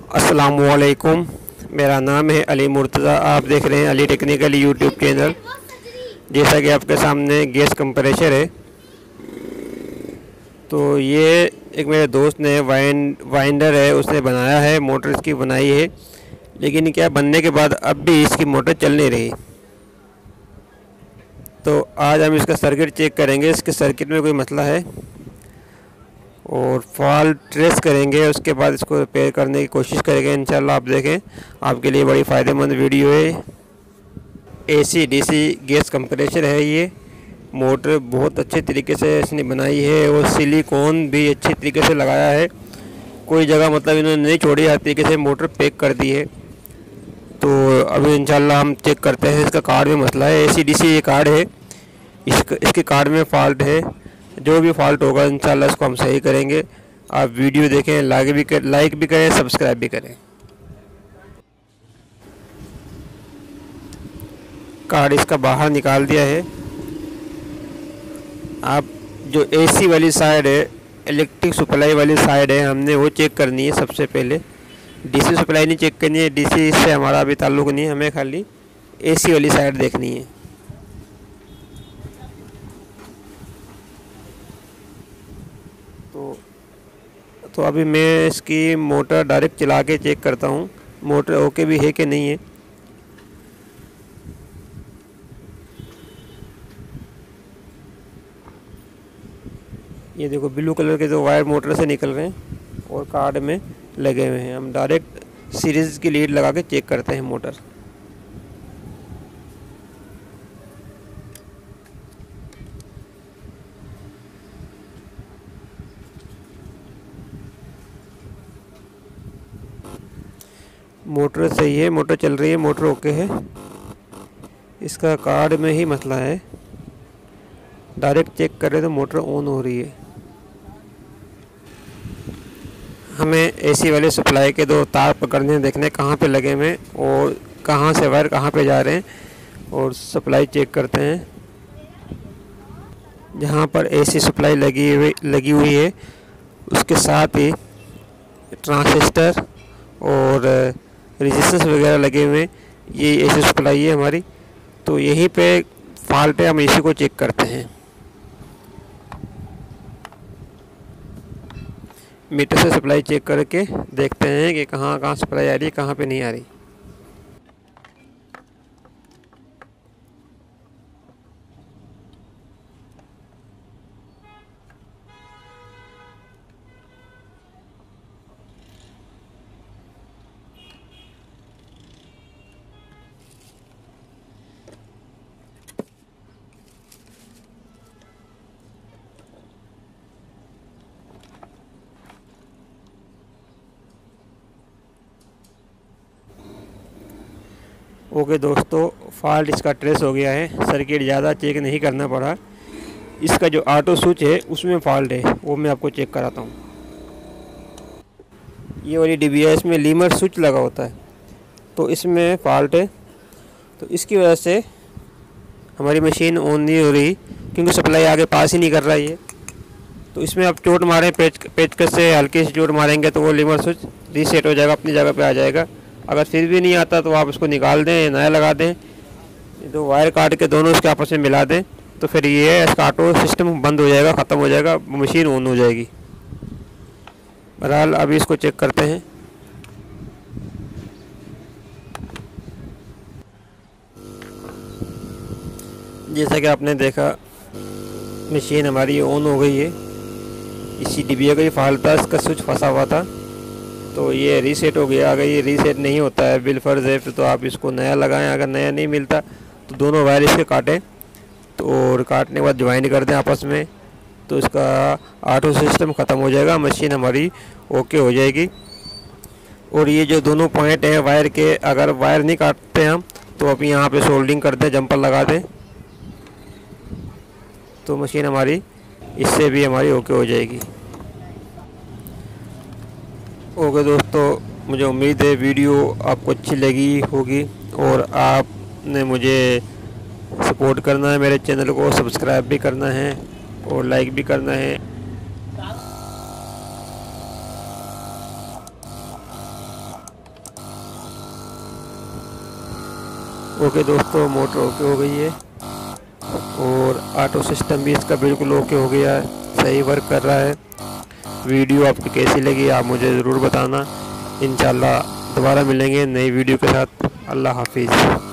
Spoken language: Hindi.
अस्सलामुअलैकुम। मेरा नाम है अली मुर्तज़ा। आप देख रहे हैं अली टेक्निकल यूट्यूब चैनल। जैसा कि आपके सामने गैस कंप्रेशर है, तो ये एक मेरे दोस्त ने वाइंडर है उसने बनाया है, मोटर इसकी बनाई है, लेकिन क्या बनने के बाद अब भी इसकी मोटर चल नहीं रही। तो आज हम इसका सर्किट चेक करेंगे, इसके सर्किट में कोई मसला है और फॉल्ट ट्रेस करेंगे। उसके बाद इसको रिपेयर करने की कोशिश करेंगे इंशाल्लाह। आप देखें, आपके लिए बड़ी फ़ायदेमंद वीडियो है। एसी डीसी गैस कंप्रेसर है ये। मोटर बहुत अच्छे तरीके से इसने बनाई है और सिलिकॉन भी अच्छे तरीके से लगाया है। कोई जगह मतलब इन्होंने नहीं छोड़ी, हर तरीके से मोटर पैक कर दी है। तो अभी इंशाल्लाह हम चेक करते हैं। इसका कार्ड में मसला है, एसी डीसी ये कार्ड है, इसके कार्ड में फ़ॉल्ट है। जो भी फॉल्ट होगा इंशाल्लाह इसको हम सही करेंगे। आप वीडियो देखें, लाइक भी करें, सब्सक्राइब भी करें। कार्ड इसका बाहर निकाल दिया है। आप जो एसी वाली साइड है, इलेक्ट्रिक सप्लाई वाली साइड है, हमने वो चेक करनी है सबसे पहले। डीसी सप्लाई नहीं चेक करनी है, डीसी से हमारा अभी ताल्लुक़ नहीं है, हमें खाली एसी वाली साइड देखनी है। तो अभी मैं इसकी मोटर डायरेक्ट चला के चेक करता हूँ मोटर ओके भी है कि नहीं है। ये देखो ब्लू कलर के जो वायर मोटर से निकल रहे हैं और कार्ड में लगे हुए हैं। हम डायरेक्ट सीरीज़ की लीड लगा के चेक करते हैं मोटर। मोटर सही है, मोटर चल रही है, मोटर ओके है। इसका कार्ड में ही मसला है। डायरेक्ट चेक कर रहे तो मोटर ऑन हो रही है। हमें एसी वाले सप्लाई के दो तार पकड़ने हैं, देखने कहाँ पे लगे हुए और कहाँ से वायर कहाँ पे जा रहे हैं, और सप्लाई चेक करते हैं। जहाँ पर एसी सप्लाई लगी हुई है उसके साथ ही ट्रांजिस्टर और रेजिस्टेंस वगैरह लगे हुए हैं। ये एसी सप्लाई है हमारी, तो यहीं पे फॉल्ट है, हम इसी को चेक करते हैं। मीटर से सप्लाई चेक करके देखते हैं कि कहाँ कहाँ सप्लाई आ रही है, कहाँ पे नहीं आ रही। ओके दोस्तों, फॉल्ट इसका ट्रेस हो गया है। सर्किट ज़्यादा चेक नहीं करना पड़ा। इसका जो ऑटो स्विच है उसमें फॉल्ट है, वो मैं आपको चेक कराता हूँ। ये वाली डिबिया, इसमें लीमर स्विच लगा होता है, तो इसमें फॉल्ट है। तो इसकी वजह से हमारी मशीन ऑन नहीं हो रही, क्योंकि सप्लाई आगे पास ही नहीं कर रहा है ये। तो इसमें आप चोट मारें, पेचकस से हल्की सी चोट मारेंगे तो वो लीमर स्विच रीसेट हो जाएगा, अपनी जगह पे आ जाएगा। अगर फिर भी नहीं आता तो आप इसको निकाल दें, नया लगा दें। तो वायर काट के दोनों इसके आपस में मिला दें, तो फिर ये इसका ऑटो सिस्टम बंद हो जाएगा, ख़त्म हो जाएगा, मशीन ऑन हो जाएगी। बहरहाल अभी इसको चेक करते हैं। जैसा कि आपने देखा, मशीन हमारी ऑन हो गई है। इसी डिबिया का ही फॉल्ट था, इसका स्विच फंसा हुआ था, तो ये रीसेट हो गया। अगर ये रीसेट नहीं होता है बिलफर्ज है, फिर तो आप इसको नया लगाएं। अगर नया नहीं मिलता तो दोनों वायर इसके काटें, तो और काटने के बाद ज्वाइन कर दें आपस में, तो इसका ऑटो सिस्टम ख़त्म हो जाएगा, मशीन हमारी ओके हो जाएगी। और ये जो दोनों पॉइंट हैं वायर के, अगर वायर नहीं काटते हम तो आप यहाँ पे सोल्डिंग कर दें, जंपर लगा दें, तो मशीन हमारी इससे भी हमारी ओके हो जाएगी। ओके दोस्तों, मुझे उम्मीद है वीडियो आपको अच्छी लगी होगी और आपने मुझे सपोर्ट करना है, मेरे चैनल को सब्सक्राइब भी करना है और लाइक भी करना है। ओके दोस्तों, मोटर ओके हो गई है और ऑटो सिस्टम भी इसका बिल्कुल ओके हो गया है, सही वर्क कर रहा है। वीडियो आपको कैसी लगी आप मुझे ज़रूर बताना। इंशाल्लाह दोबारा मिलेंगे नई वीडियो के साथ। अल्लाह हाफिज़।